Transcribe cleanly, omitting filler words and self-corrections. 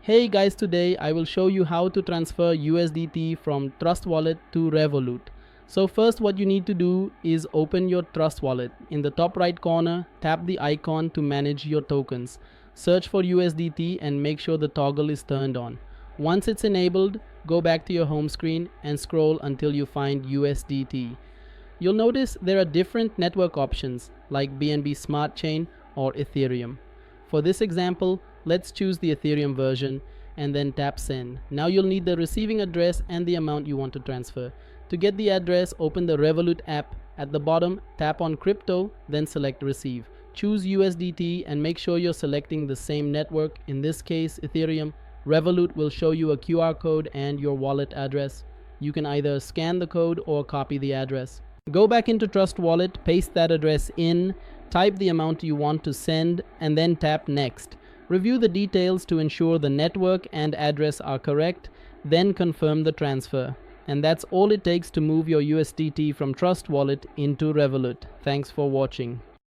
Hey guys, today I will show you how to transfer USDT from Trust Wallet to Revolut. So first what you need to do is open your Trust Wallet. In the top right corner, tap the icon to manage your tokens. Search for USDT and make sure the toggle is turned on. Once it's enabled, go back to your home screen and scroll until you find USDT. You'll notice there are different network options like BNB Smart Chain or Ethereum. For this example, let's choose the Ethereum version and then tap send. Now you'll need the receiving address and the amount you want to transfer. To get the address, open the Revolut app. At the bottom, tap on crypto, then select receive. Choose USDT and make sure you're selecting the same network, in this case Ethereum. Revolut will show you a QR code and your wallet address. You can either scan the code or copy the address. Go back into Trust Wallet, paste that address in, type the amount you want to send, and then tap next. Review the details to ensure the network and address are correct, then confirm the transfer. And that's all it takes to move your USDT from Trust Wallet into Revolut. Thanks for watching.